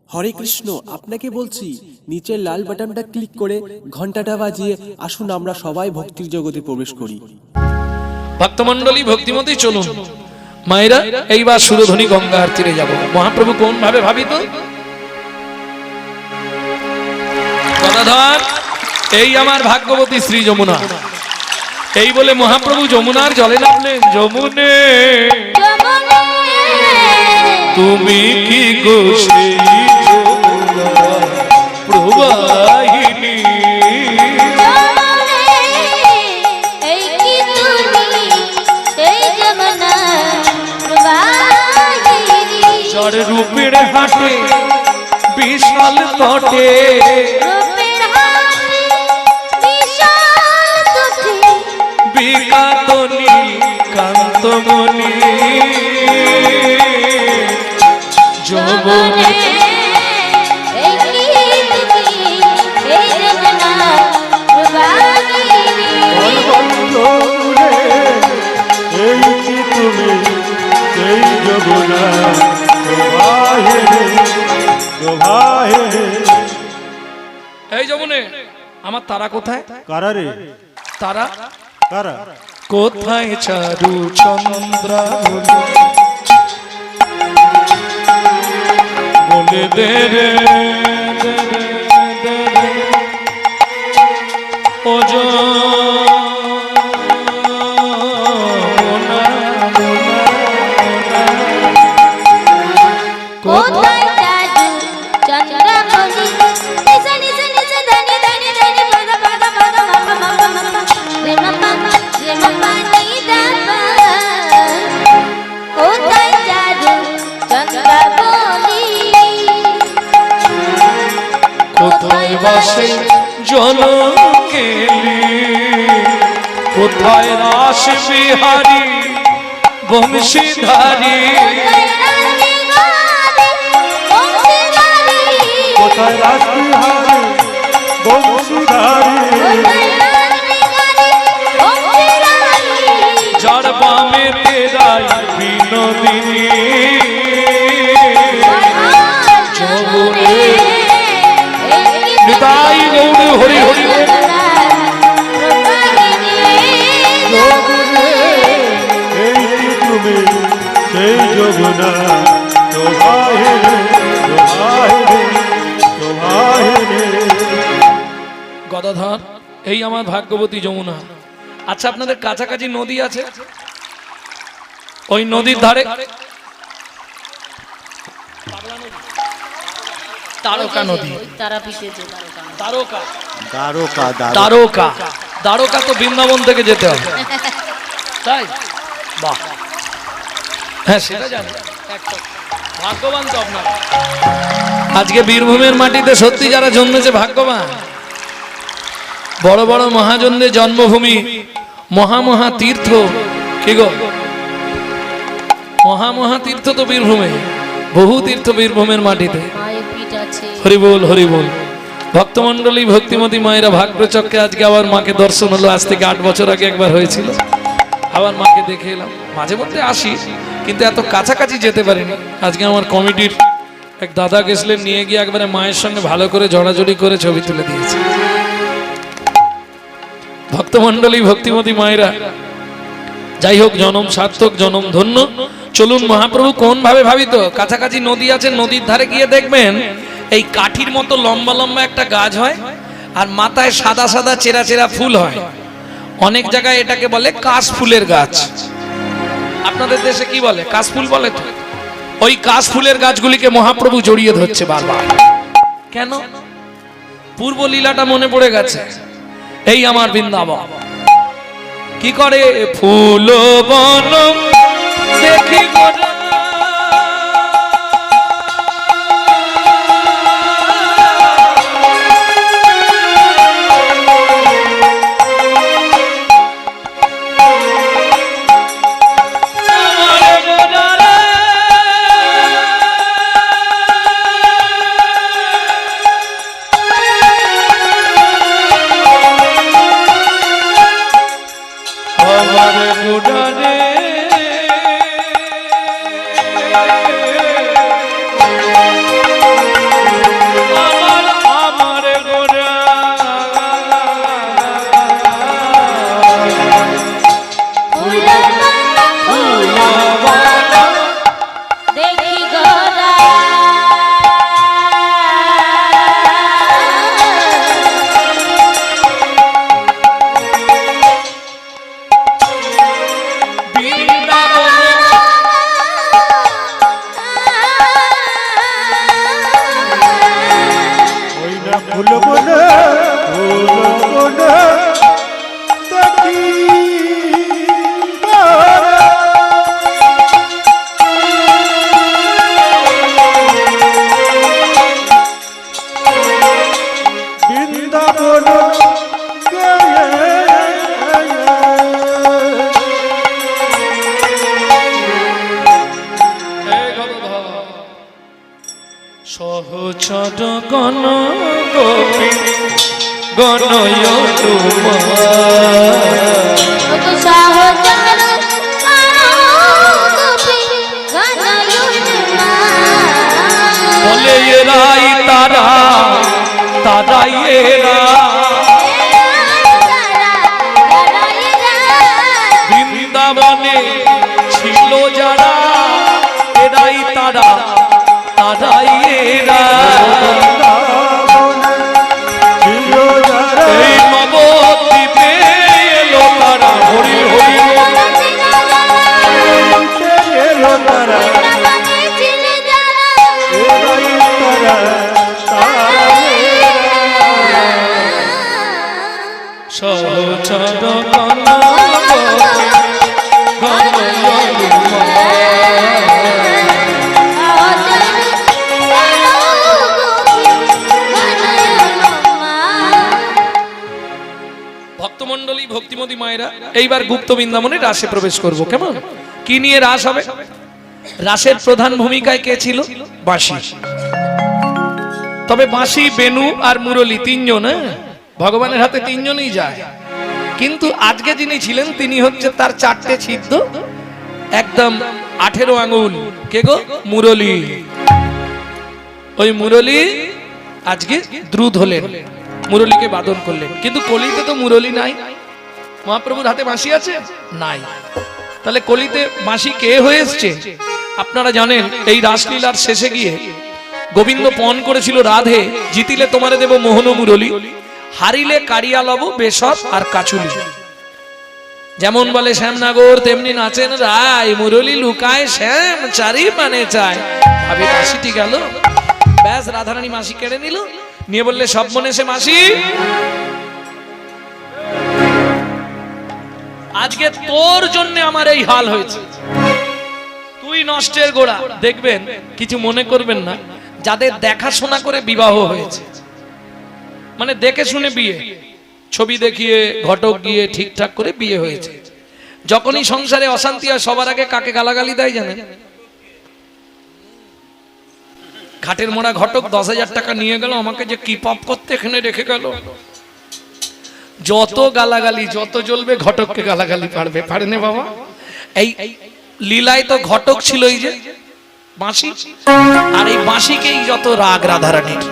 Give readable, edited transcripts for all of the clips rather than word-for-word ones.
হরে কৃষ্ণ, আপনাকে বলছি নিচের লাল বাটনটা ক্লিক করে ঘন্টাটা বাজিয়ে আসুন আমরা সবাই ভক্তির জগতে প্রবেশ করি। ভক্তমণ্ডলী ভক্তিমতী চলুন মায়েরা, এইবার সুরধ্বনি গঙ্গার তীরে যাব। মহাপ্রভু কোন ভাবে ভাবিত? গদাধর, এই আমার ভাগ্যবতী শ্রী যমুনা। এই বলে মহাপ্রভু যমুনার জলে নামলেন। যমুনে তুমি কি গো সেই প্রবাহিনী, জড় রূপের হাটে বিশাল তটে, বিকাত নীলকান্তমণি যমুনে। এই যমুনে আমার তারা কোথায়? কারা রে? তারা কারা? কোথায় চারু চন্দ্র বলে দে রে ও কোথায় বাসে জনকেলি, কোথায় রাস বিহারী বংশীধারী, কোথায় রাস বিহারী বংশীধারী, যার বামে তেরাই বিনোদিনী যমুনে। নিতাই গৌর হরি হরি তুমি সেই যমুনা। গদাধর, এই আমার ভাগ্যবতী যমুনা। আচ্ছা, আপনাদের কাছাকাছি নদী আছে? ওই নদীর ধারে তারকা নদী। তারকা দ্বারকা দ্বারকা দ্বারকা তো বৃন্দাবন থেকে যেতে হবে, তাই? বাহ, হ্যাঁ সেটা জানি। ভাগ্যবান তো আপনারা। আজকে বীরভূমের মাটিতে সত্যি যারা জন্মেছে ভাগ্যবান। বড় বড় মহাজনদের জন্মভূমি, মহামহা তীর্থ। কি গো, মহামহা তীর্থ তো বীরভূমে, বহু তীর্থ বীরভূমের মাটিতে। হরি বল হরি বল। ভক্তমণ্ডলী ভক্তিমতী মায়েরা, ভাগ্যচক্রে আজকে আবার মাকে দর্শন হলো। আজ থেকে 8 বছর আগে একবার হয়েছিল, আবার মাকে দেখে এলাম। মাঝে মধ্যে আসি, কিন্তু এত কাছাকাছি যেতে পারিনি। আজকে আমার কমিটির এক দাদা গেছিলেন, নিয়ে গিয়ে একবারে মায়ের সঙ্গে ভালো করে জড়াজড়ি করে ছবি তুলে দিয়েছে। ভক্তমণ্ডলী ভক্তিমতী মায়েরা, যাই হোক, জনম সার্থক, জনম ধন্য। চলুন মহাপ্রভু কোন ভাবে ভাবিত। কাছাকাছি নদী আছে, নদীর ধারে গিয়ে দেখবেন এই কাঠির মতো লম্বা লম্বা একটা গাছ হয়, আর মাথায় সাদা সাদা চেরা চেরা ফুল হয়। অনেক জায়গায় এটাকে বলে কাশ ফুলের গাছ। আপনাদের দেশে কি বলে? কাশ ফুল বলে তো। ওই কাশ ফুলের গাছগুলিকে মহাপ্রভু জড়িয়ে ধরছে বারবার। কেন? পূর্ব লীলাটা মনে পড়ে গেছে। এই আমার বৃন্দাবন কি করে? ফুল বন দেখি ভুলবো না ভুলবো না দেখি বৃন্দাবন সহচর গণ গোপী গণয় বলে এরাই তারা তারাই এরা বৃন্দাবনে ছিল যারা এরাই তারা তারাই এরা এই নবদ্বীপে এলো তারা হরি হরি এলো তারা এরাই তারা সহচর ভক্তমণ্ডলী ভক্তিমতী মায়েরা এইবার গুপ্ত বৃন্দাবনে রাসে প্রবেশ করব কেমন কি নিয়ে রাস হবে রাসের প্রধান ভূমিকায় কে ছিল বাঁশি তবে বাঁশি বেনু আর মুরলী তিনজন ভগবানের হাতে তিনজনই যায় কিন্তু আজকে যিনি ছিলেন তিনি হচ্ছে তার চারটে ছিদ্র একদম 18 আঙ্গুল কে গো মুরলী ওই মুরলী আজকে দ্রুত হলেন মুরলীকে বাদন করলেন কিন্তু কলিতে তো মুরলী নাই মহাপ্রভুর হাতে বাঁশি আছে নাই তাহলে কলিতে বাঁশি কে হয়ে এসছে আপনারা জানেন এই রাসলীলার শেষে গিয়ে গোবিন্দ পণ করেছিল রাধে জিতিলে তোমারে দেব মোহন মুরলী হারিলে কারিয়া লব বেসর আর কাচুলি যেমন বলে শ্যামনগর তেমনি নাচেন রায় মুরলী লুকায় শ্যাম চারি মানে চায় আবে বাঁশিটি গেল ব্যাস রাধারানী মাসি কেড়ে নিল নিয়ে বললে সব মনে সে মাসি আজকে তোর জন্য আমার এই হাল হয়েছে তুই নষ্টের গোড়া দেখবেন কিছু মনে করবেন না যাদের দেখাশোনা করে বিবাহ হয়েছে মানে দেখে শুনে বিয়ে ছবি দেখিয়ে ঘটক গিয়ে ঠিকঠাক করে বিয়ে হয়েছে যখনই সংসারে অশান্তি হয় সবার আগে কাকে গালাগালি দেয় জানেন ঘাটের মোড়া ঘটক 10,000 টাকা নিয়ে গেল আমাকে যে কি পাপ করতে এখানে রেখে গেল যত গালাগালি যত জ্বলবে ঘটককে গালাগালি পারে না বাবা এই লীলায় তো ঘটক ছিল এই যে বাঁশি আর এই বাঁশিকেই যত রাগ রাধারানীর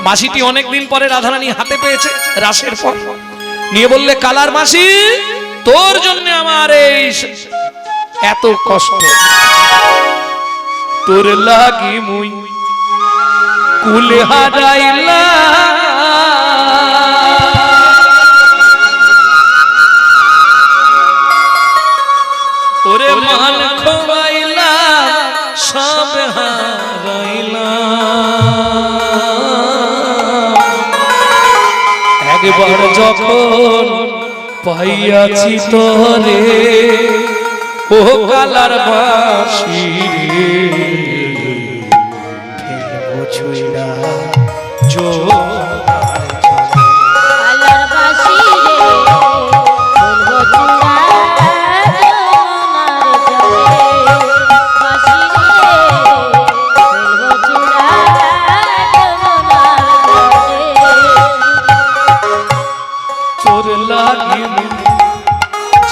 বাঁশিটি অনেকদিন পরে রাধারানী হাতে পেয়েছে রাসের পর নিয়ে বললে কালার মাসি তোর জন্য আমার এই এত কষ্ট তোর লাগি মুই কুলে হারাইলা ওরে মান খোয়াইলা সব হারাইলা একবার যখন পাইয়াছি তোরে ও কালার বাঁশি রে ফেলবো ছুঁইলা জো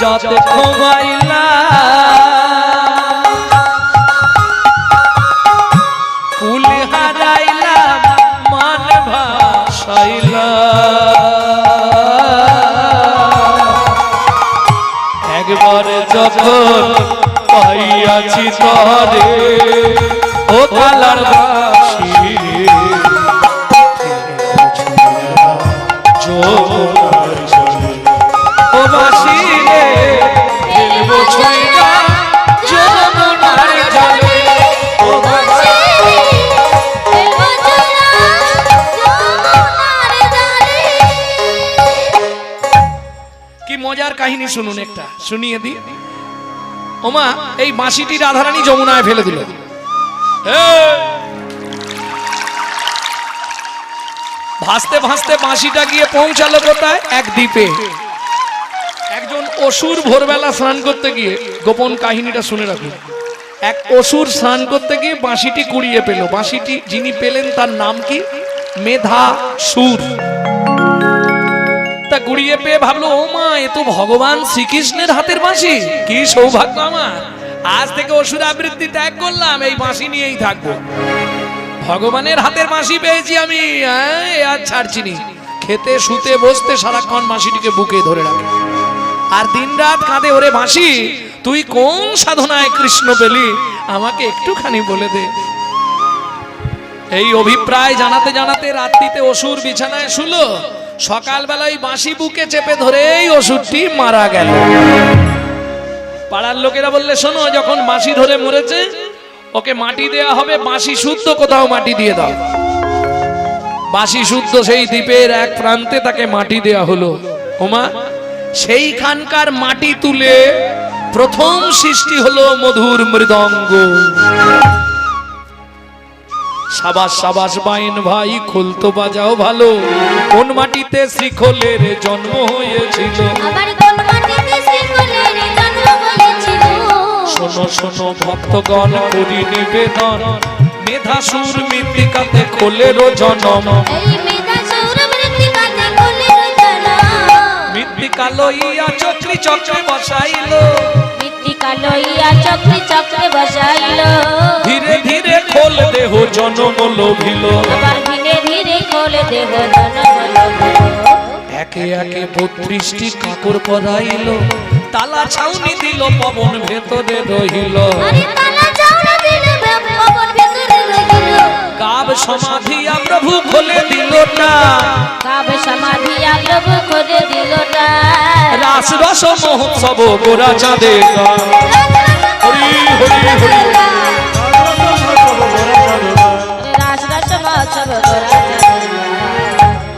যাতে খোয়াইলা কুল হারাইলা মান ভাসাইলা একবার যখন পাইয়াছি তরে ও কালার বাঁশি ও বাঁশি কাহিনী শুনুন, একটা শুনিয়ে দিই। ওমা, এই বাঁশিটি রাধারানী যমুনায় ফেলে দিল। ভাসতে ভাসতে বাঁশিটা গিয়ে পৌঁছালো কোথায়? এক দ্বীপে। একজন অসুর ভোরবেলা স্নান করতে গিয়ে, গোপন কাহিনীটা শুনে রাখুন, এক অসুর স্নান করতে গিয়ে বাঁশিটি কুড়িয়ে পেল। বাঁশিটি যিনি পেলেন তার নাম কি? মেধাসুর। তা কুড়িয়ে পেয়ে ভাবলো, ও মা, এ তো ভগবান শ্রীকৃষ্ণের হাতের বাঁশি, কি সৌভাগ্য আমার, আজ থেকে অসুর আবৃত্তি ত্যাগ করলাম, এই বাঁশি নিয়েই থাকবো। ভগবানের হাতের বাঁশি পেয়েছি আমি, আর ছাড়ছি নি। খেতে শুতে বসতে সারাক্ষণ বাঁশিটিকে বুকে ধরে রাখে আর দিনরাত কাঁদে, ওরে বাঁশি তুই কোন সাধনায় কৃষ্ণ পেলি, আমাকে একটুখানি বলে দে। এই অভিপ্রায় জানাতে জানাতে রাত্রিতে অসুর বিছানায় শুলো। সকালবেলায় বাঁশি বুকে চেপে ধরেই অসুরটি মারা গেল। পাড়ার লোকেরা বললে, শোনো, যখন বাঁশি ধরে মরেছে ওকে মাটি দেয়া হবে, বাঁশি শুদ্ধ কোথাও মাটি দিয়ে দাও। বাঁশি শুদ্ধ সেই দ্বীপের এক প্রান্তে তাকে মাটি দেয়া হলো। ওমা, সেইখানকার মাটি তুলে প্রথম সৃষ্টি হলো মধুর মৃদঙ্গ। সাবাস সাবাস বাইন ভাই, খোল তো বাজাও ভালো, কোন মাটিতে শ্রীখোলের জন্ম হয়েছিল। শোনো শোনো ভক্তগণ, করি নিবেদন, মেধাসুর মৃত্তিকাতে খোলেরও জন্ম। মৃত্তিকা লইয়া চক্রি চক্রে বসাইল, ধীরে ধীরে খোল দেহ জনম লোভিল। একে একে 32টি কাকর পরাইল, তালা ছাউনি দিল, পবন ভেতরে রহিল। কাব সমাধিয়া প্রভু খোলে দিল না, রাস রস মহোৎসব গোরা চাঁদে। হরি হরি হরি।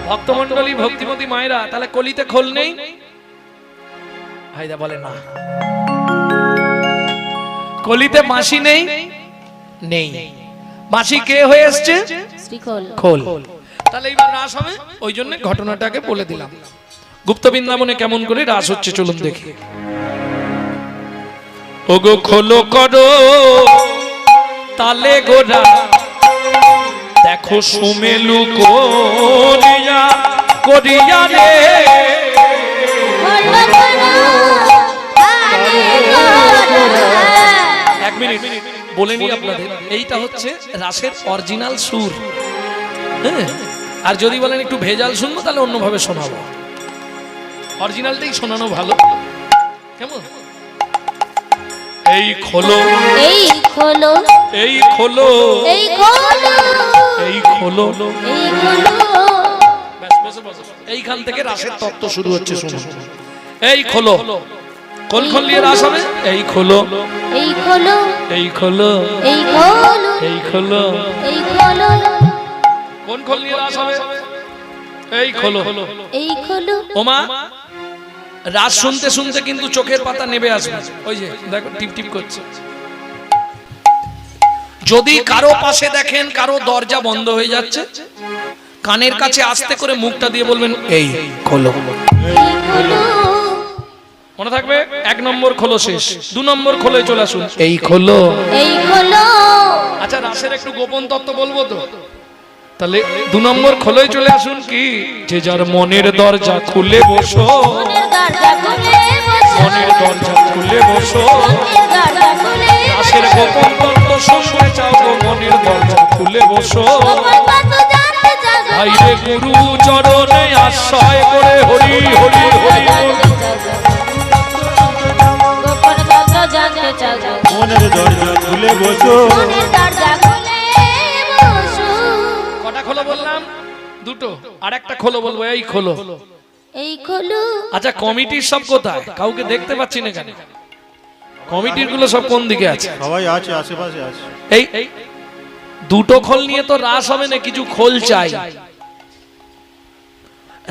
ভক্তমন্ডলী, ভক্তিমতী মায়েরা, তাহলে কলিতে খোল নেই? ভাইদা বলে না। কলিতে বাঁশি নেই? নেই। বাঁশি কে হয়ে এসছে? খোল। তাহলে এইবার রাস হবে, ওই জন্য ঘটনাটাকে বলে দিলাম। গুপ্ত বৃন্দাবনে কেমন করে রাস হচ্ছে চলুন দেখি। ওগো খোলো করো তালে গোরা, দেখো সুমেলু করিয়া করিয়া রে। এক মিনিট বলে নি আপনাদের, এইটা হচ্ছে রাসের অরিজিনাল সুর। হ্যাঁ, আর যদি বলেন একটু ভেজাল শুনবো তাহলে অন্যভাবে শোনাবো, অরিজিনালটাই শোনানো ভালো। কেমন? এই খোলো, এই খোলো, এই খোলো, এই খোলো, এই খোলো, এই খোলো। ব্যাস, বসে বসে। এইখান থেকে রাসের তত্ত্ব শুরু হচ্ছে, শুনুন। এই খোলো, কোন খোল নিয়ে রাস হবে? এই খোলো, এই খোলো, এই খোলো, এই খোলো, এই খোলো, এই খোলো। কোন খোল নিয়ে রাস হবে? এই খোলো, এই খোলো। ওমা, রাস শুনতে শুনতে কিন্তু চোখের পাতা নেবে আসবে। ওই যে দেখো টিপ টিপ করছে। যদি কারো পাশে দেখেন কারো দরজা বন্ধ হয়ে যাচ্ছে, কানের কাছে আস্তে করে মুখটা দিয়ে বলবেন, এই খোলো। মনে থাকবে? 1 নম্বর খোলো শেষ, 2 নম্বর খোলে চলে আসুন, এই খোলো, এই খোলো। আচ্ছা, রাসের একটু গোপন তত্ত্ব বলবো তো, তাহলে 2 নম্বর খোলে চলে আসুন। কি? যে যার মনের দরজা খুলে বসো, মনের দরজা খুলে বসো, রাসের গোপন তত্ত্ব শুনতে চাও গো, মনের দরজা খুলে বসো। ভাইরে গুরু চরণে আশ্রয় করে হরি হরি হরি বল। মনের দরজা খুলে বসো, কটা খোলো বললাম? 2টো। আর একটা খোলো বলবো, এই খোলো, এই খোলো। আচ্ছা, কমিটির সব কোথায়? কাউকে দেখতে পাচ্ছি না কেন? কমিটির গুলো সব কোন দিকে আছে? সবাই আছে, আশেপাশে আছে। এই 2টো খোল নিয়ে তো রাস হবে না, কিছু খোল চাই।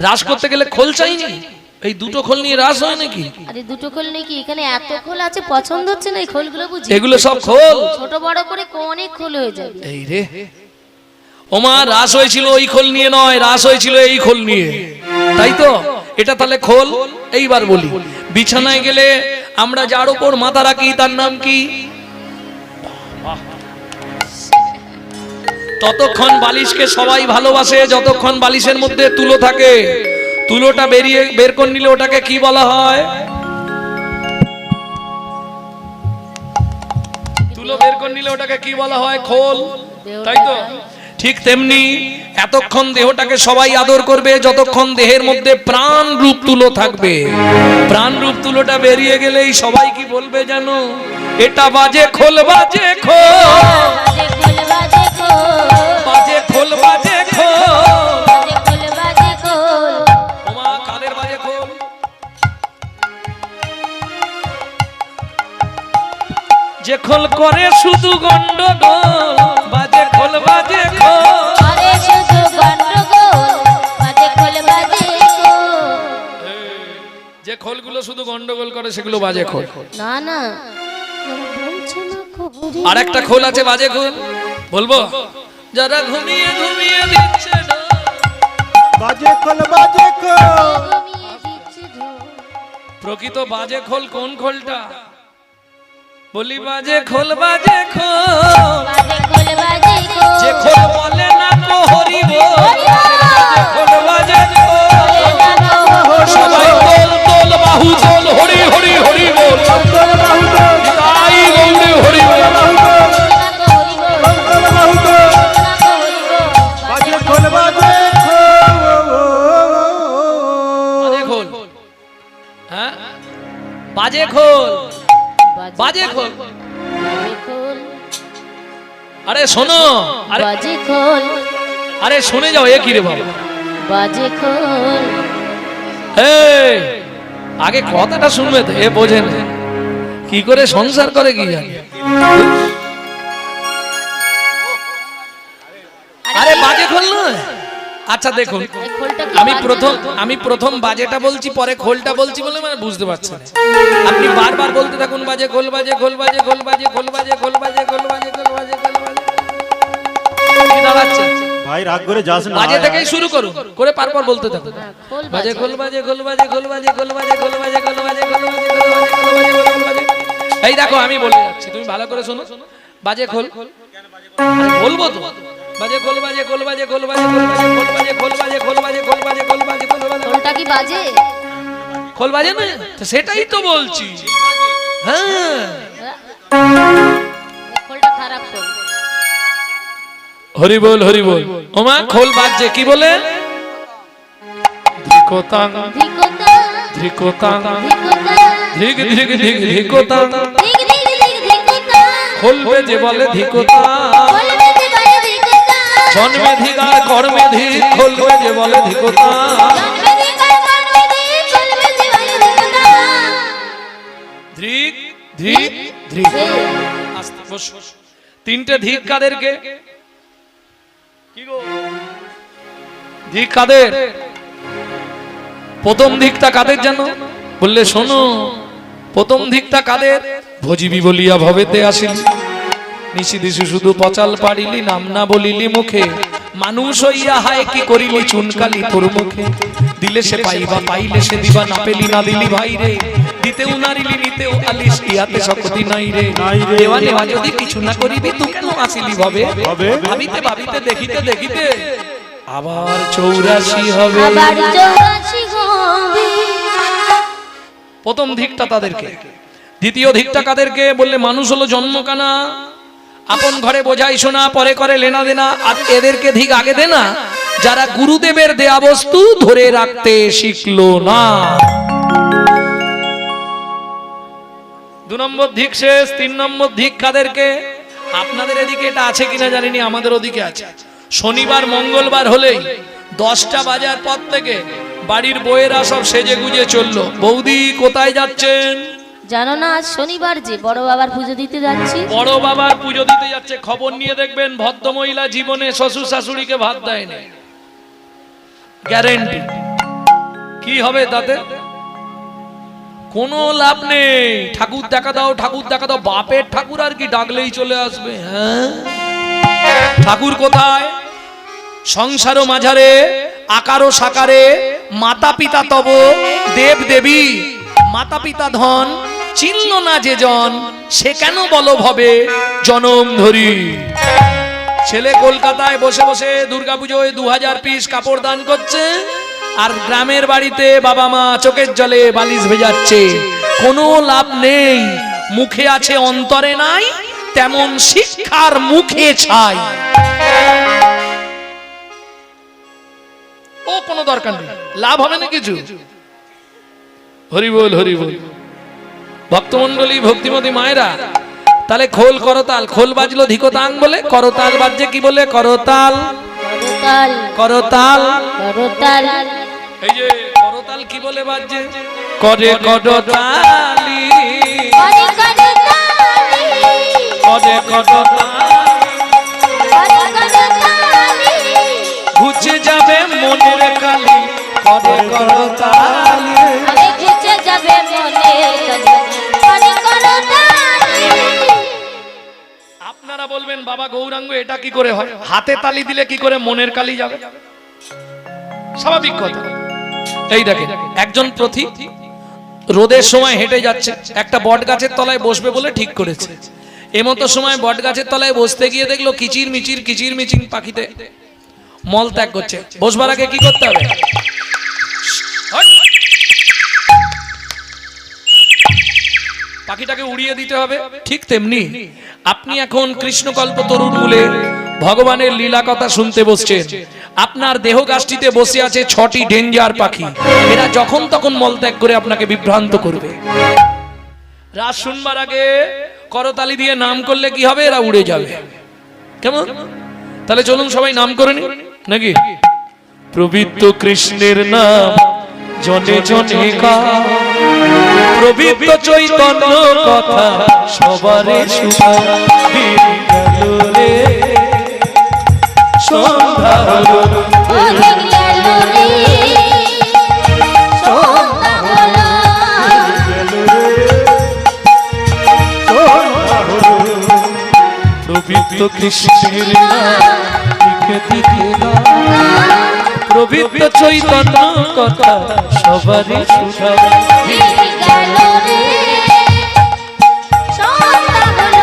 রাস করতে গেলে খোল চাইনি? এই দুটো খোল নিয়ে রাস হয় নাকি? আরে দুটো খোল নাকি, এখানে এত খোল আছে পছন্দ হচ্ছে না এই খোলগুলো বুঝি। এগুলো সব খোল, ছোট বড় করে অনেক খোল হয়ে যাবে। এই রে ওমা, রাস হয়েছিল ওই খোল নিয়ে নয়, রাস হয়েছিল এই খোল নিয়ে, তাই তো? এটা তাহলে খোল। এইবার বলি, বিছানায় গেলে আমরা যার উপর মাথা রাখি তার নাম কি? ততক্ষণ বালিশকে সবাই ভালোবাসে যতক্ষণ বালিশের মধ্যে তুলো থাকে। তুলোটা বের করে নিলে ওটাকে কি বলা হয়? তুলো বের করে নিলে ওটাকে কি বলা হয়? খোল, তাই তো? ঠিক তেমনি এতক্ষণ দেহটাকে সবাই আদর করবে যতক্ষণ দেহের মধ্যে প্রাণ রূপ তুলো থাকবে। প্রাণ রূপ তুলোটা বেরিয়ে গেলেই সবাই কি বলবে জানো? এটা বাজে খোল, বাজে খোল, বাজে খোল, বাজে খোল। ওমা, কাদের বাজে খোল? যে খোল করে শুধু গন্ডগোল, বাজে খোল, বাজে খোল। যে খোলগুলো শুধু গন্ডগোল করে সেগুলো বাজে খোল। না না, আর একটা খোল আছে বাজে খোল, বলবো? যারা ঘুমিয়ে ঘুমিয়ে দিচ্ছে না। বাজে খোল, বাজে খোল। প্রকৃত বাজে খোল কোন খোলটা? বলি বাজে খোল, বাজে খোল। যে খোল বলে না কো হরি বল, বাজে খোল, বাজে খোল। সবাই তোল তোল বাহু তোল, হরি হরি হরি বল, তাই গৌরে হরি বল। বাজে খোল, বাজে বাজে খোল, হ্যাঁ বাজে খোল, বাজে খোল। আরে শোনো, আরে বাজে খোল, আরে শুনে যাও। এ কি রে বাবা? বাজে খোল। এই আগে কথাটা শুনবে তো, এ বোঝেন কি করে সংসার করে কি জানি। আরে বাজে খোল নয়। আচ্ছা দেখুন, আমি প্রথম বাজেটা বলছি, পরে খোলটা বলছি বলে মানে বুঝতে পারছেন। আপনি বারবার বলতে থাকুন বাজে খোল, বাজে খোল, বাজে খোল, বাজে খোল, বাজে খোল, বাজে খোল, বাজে খোল, বাজে খোল, বাজে খোল। কি দাঁড়াচ্ছে? ভাই রাগ করে যাস না। বাজে থেকেই শুরু করুন, করে পরপর বলতে থাকুন। বাজে খোল, বাজে খোল, বাজে খোল, বাজে খোল, বাজে খোল, বাজে খোল, বাজে খোল, বাজে খোল, বাজে খোল, বাজে খোল, বাজে। এই দেখো আমি বলে যাচ্ছি, তুমি ভালো করে শোনো। বাজে খোল, বলবো তো। বাজে খোল, বাজে খোল, বাজে খোল, বাজে খোল, বাজে খোল, বাজে খোল, বাজে খোল, বাজে খোল, বাজে খোল, বাজে খোল, বাজে খোল। খোলটা কি বাজে? খোল বাজে না? তো সেটাই তো বলছি। হ্যাঁ, খোলটা খারাপ খোল। হরি বল, হরি বল। ওমা, খোল বাজছে কি বলে? ধিকোতাং, ধিকোতা, ধিকোতাং, ধিকোতা, ধিক ধিক ধিক ধিকোতাং। ধিক ধিক ধিক ধিকোতা। খোল বেজে বলে ধিকোতাং। খোল বেজে বলে ধিকোতা। জন্মে ধিক আর কর্মে ধিক, খোল বেজে বলে ধিকোতাং। জন্মে ধিক আর কর্মে ধিক, খোল বেজে বলে ধিকোতা। ধিক ধিক ধিক। আস্তে বস। তিনটে ধিক কাদেরকে? কি গো? ধিক কাদের? প্রথম দিকটা কাদের জানো? বললে শোনো, প্রথম দিকটা কাদের? ভজিবি বলিয়া ভবেতে আসিলি, নিশি দিশু শুধু পচাল পারিলি, নাম না বলিলি মুখে, মানুষ হইয়া হায় কি করিলি চুনকালি তোর মুখে। দিলে সে পাইবা, পাইলে সে দিবা, না পেলি না দিলি ভাই রে, দিতেও নারিলি নিতেও আলিস, ইহাতে শক্তি নাই রে। দেওয়া নেওয়া যদি কিছু না করিবি, তুই কেন আসিলি ভবে? ভাবিতে ভাবিতে দেখিতে দেখিতে আবার 84 হবে। আবার 84 হবে। প্রথম ধিকটা তাদেরকে। দ্বিতীয় ধিকটা কাদেরকে? বললে মানুষ হলো জন্মকানা, আপন ঘরে বোঝাই শোনা, পরে করে লেনা দেনা। আর এদেরকে ধিক আগে দেনা যারা গুরুদেবের দেয়া বস্তু ধরে রাখতে শিখলো না। 2 নম্বর ধিক শেষ। 3 নম্বর ধিক কাদেরকে? আপনাদের এদিকে এটা আছে কিনা জানিনি, আমাদের ওদিকে আছে। শনিবার মঙ্গলবার হলেই 10টা বাজার পর থেকে বাড়ির বউয়েরা সব সেজে গুজে চললো। বৌদি কোথায় যাচ্ছেন? জানো না আজ শনিবার, যে বড় বাবার পুজো দিতে যাচ্ছি। বড় বাবার পুজো দিতে যাচ্ছে। খবর নিয়ে দেখবেন ভদ্র মহিলা জীবনে শ্বশুর শাশুড়িকে ভাত দেয় না, গ্যারেন্টি। কি হবে তাতে? কোনো লাভ নেই। ঠাকুর দেখা দাও, ঠাকুর দেখা দাও, বাপের ঠাকুর আর কি ডাকলেই চলে আসবে। হ্যাঁ, ঠাকুর কোথায়? সংসার মাঝারে আকার সাকারে মাতা পিতা তব দেব দেবী, মাতা পিতা ধন চিহ্ন না যে জন, সে কেন বলো ভবে জনম ধরি। ছেলে কলকাতায় বসে বসে দুর্গাপুজোয় 2000 পিস কাপড় দান করছে, আর গ্রামের বাড়িতে বাবা মা চোখের জলে বালিশ ভেজাচ্ছে। কোনো লাভ নেই। মুখে আছে অন্তরে নাই, তেমন শিক্ষার মুখে ছাই। ও কোনো দরকার নেই, লাভ হবে না কিছু। হরি বল, হরি বল। ভক্তমন্ডলী, ভক্তিমতী মায়েরা, তাহলে খোল করতাল, খোল বাজলো ধিকতাং বলে, করতাল বাজছে কি বলে? করতাল, করতাল করতাল। করতাল এই যে করতাল কি বলে বাজছে? করে করতালি, করে করতালি, করে করতাল। করে করতালি, ঘুচে যাবে মনের কালি, করে করতালি। আরে ঘুচে যাবে মনে করে করতালি। আপনারা বলবেন বাবা গৌরাঙ্গ এটা কি করে হয়? হাতে তালি দিলে কি করে মনের কালি যাবে? স্বাভাবিক কথা। এই দেখেন, একজন পথিক রোদের সময় হেঁটে যাচ্ছে, একটা বট গাছের তলায় বসবে বলে ঠিক করেছে। এমতো সময় বট গাছের তলায় বসতে গিয়ে দেখলো কিচির মিচির পাখিতে মল ত্যাগ করছে। বসবার আগে কি করতে হবে? পাখিটাকে উড়িয়ে দিতে হবে। ঠিক তেমনি আপনি এখন কৃষ্ণকল্প তরুর মূলে ভগবানের লীলা কথা শুনতে বসছেন। আপনার দেহ গাছটিতে বসে আছে 6টি ডেঞ্জার পাখি। এরা যখন তখন মলত্যাগ করে আপনাকে বিভ্রান্ত করবে। রাত শুনবার আগে করতালি দিয়ে নাম করলে কি হবে? এরা উড়ে যাবে। কেমন? তাহলে চলুন সবাই নাম করে নি নাকি? পবিত্র কৃষ্ণের নাম জনে জনে কা, পবিত্র চৈতন্য কথা সবারে শুনা। দিন গেল রে, সন্ধ্যা হলো, ও গেল রে, সন্ধ্যা হলো। পবিত্র কৃষ্ণের নাম দিকে দিকে গা, পবিত্র চৈতন্য কথা সবারে শুনা। দিন গেল রে, সন্ধ্যা হলো।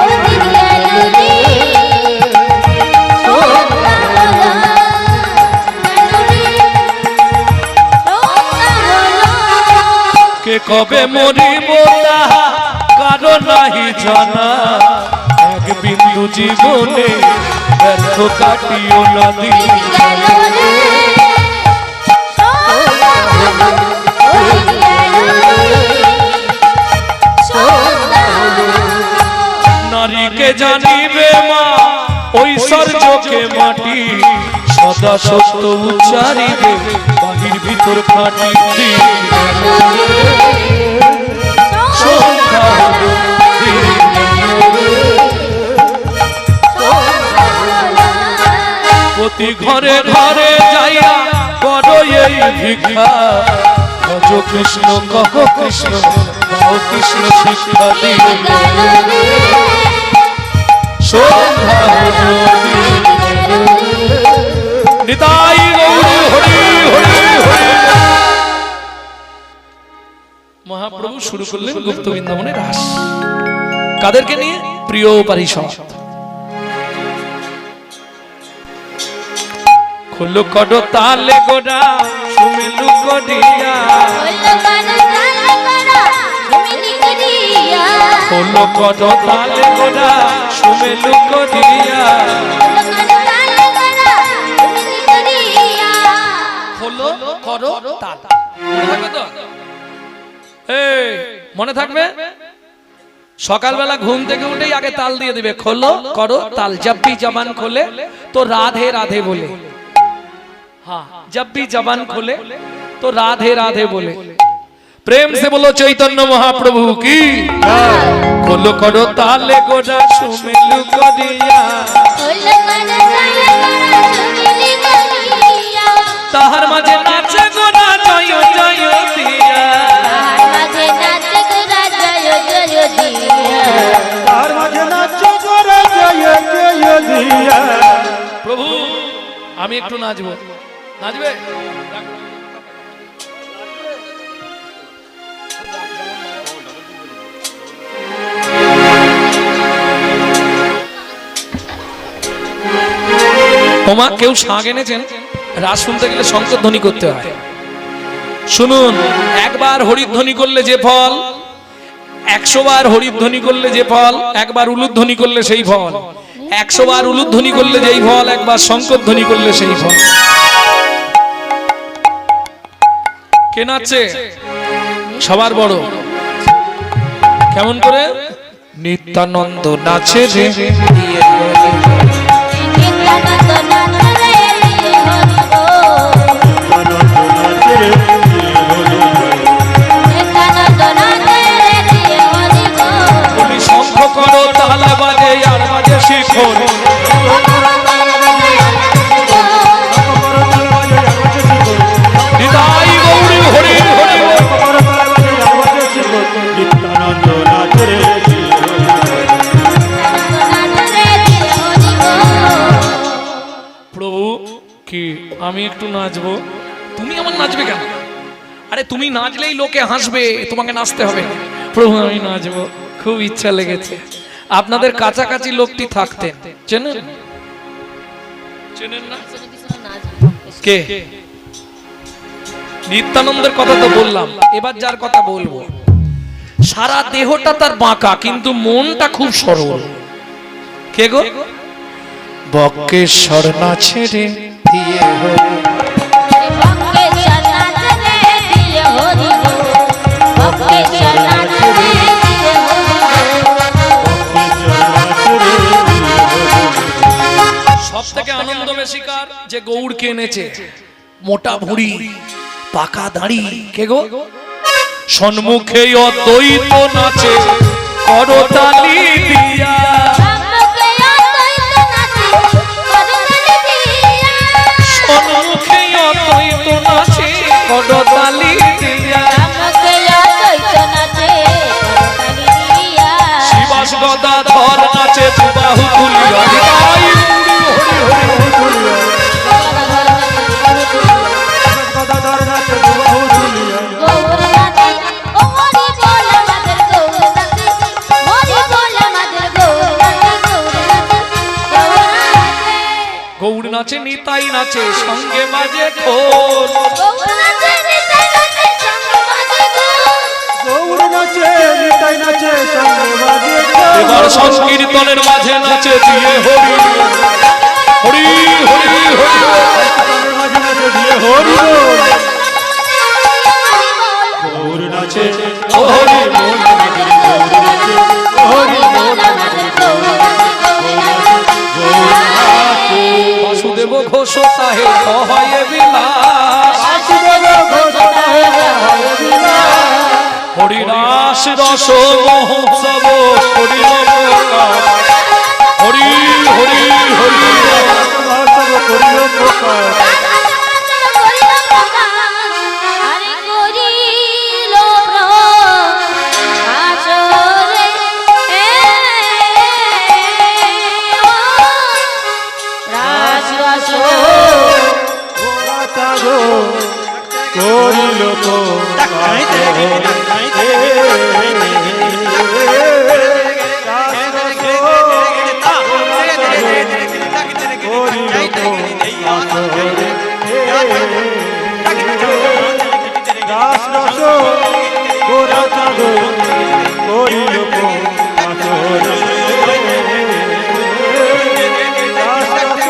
ও দিন গেল রে, সন্ধ্যা হলো। গেল রে, সন্ধ্যা হলো। কে কবে মরিব তাহা কারো নাহি জানা, এক বিন্দু জীবনে ব্যর্থ কাটিও না দিন। গেল রে, সন্ধ্যা হলো। ও দিন গেল রে, সন্ধ্যা হলো। নারীকে জানিবে মা ঐশ্বর্যকে মাটি, সদা সত্য উচ্চারিবে বাহির ভিতর খাটি। দিন গেল রে, সন্ধ্যা হলো, দিন গেল রে। প্রতি ঘরে ঘরে যাইয়া করো এই ভিক্ষা, ভজ কৃষ্ণ কহ কৃষ্ণ গাও কৃষ্ণ শিক্ষা। দিন গেল রে, সন্ধ্যা হলো, দিন গেল রে। নিতাই গৌর হরি হরি হরি। মহাপ্রভু শুরু করলেন গুপ্ত বৃন্দাবনের রাস। কাদেরকে নিয়ে? প্রিয় পারিষদ। খোলো কড়ো তালে গোড়া সুমেলু করিয়া, খোলো কড়ো তালে গোড়া সুমেলু করিয়া, খোলো করো তাল। মনে থাকবে তো? এই মনে থাকবে? সকালবেলা ঘুম থেকে উঠেই আগে তাল দিয়ে দিবে, খোলো করো তাল। जब भी जबान खोले तो राधे राधे बोले। हाँ, जब भी जबान खोले तो राधे राधे बोले। प्रेम से बोलो चैतन्य महाप्रभु की। खोलो करो ताले गोड़ा सुमेलु करिया, তাহার মাঝে নাচে গোড়া জয় জয় দিয়া, তাহার মাঝে একটু নাচবো, নাচবে? ওমা কেউ শাঁখ এনেছেন? রাস শুনতে গেলে শঙ্করধ্বনি করতে হয়। শুনুন, একবার হরিধ্বনি করলে যে ফল, 100 বার হরিধ্বনি করলে যে ফল, একবার উলুধ্বনি করলে সেই ফল, 100 বার উলুধ্বনি করলে যেই ফল, একবার শঙ্করধ্বনি করলে সেই ফল। কে নাচছে? সবার বড়। কেমন করে? নিত্যানন্দ নাচে রে শঙ্খ করো, তালা বাজে আর বাজে শিখর, নিতাই গৌরী হরি হরি। নিত্যানন্দ নাচে রে প্রভু কি আমি একটু নাচবো? তুমি আমার নাচবে কেন? আরে তুমি নাচলেই লোকে হাসবে, তোমাকে নাচতে হবে। প্রভু আমি নাচবো, খুব ইচ্ছা লেগেছে। আপনাদের কাছাকাছি লোকটি থাকতেন, চেনেন? চেনেন না? কে? নিত্যানন্দের কথা তো বললাম, এবার যার কথা বলবো, সারা দেহটা তার বাঁকা কিন্তু মনটা খুব সরল। কে গো? বক্রেশ্বর নাচে রে দিয়ে হরি, সব থেকে আনন্দ বেশিকার যে গৌড়কে এনেছে, মোটা ভুঁড়ি পাকা দাড়ি। কে গো? সম্মুখে অদ্বৈত নাচে করতালি দিয়া, সম্মুখে অদ্বৈত নাচে করতালি দিয়া, শিবাস গদাধর নাচে দুবাহু তুলিয়া, নিতাই গৌড় নাচে নিতাই নাচে সঙ্গে বাজে খোল, গৌড় নাচে নিতাই নাচে সঙ্গে বাজে খোল। এবার সংকীর্তনের মাঝে নাচে দিয়ে হরি হরি হরি হরি, মাঝে নাচে দিয়ে হরি বল। গৌড় নাচে ও হরি বল, গৌড় নাচে ও হরি বল, বাসুদেব ঘোষ তাহে হয় বিলাস, হরিদাস রস মহোৎসব হরি প্রকাশ, হরি হরি হরি করিল প্রকাশ। করিল দাস রস গোরা চাঁদ করিল দাস রস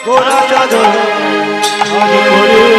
গোরা চাঁদ আজ করিল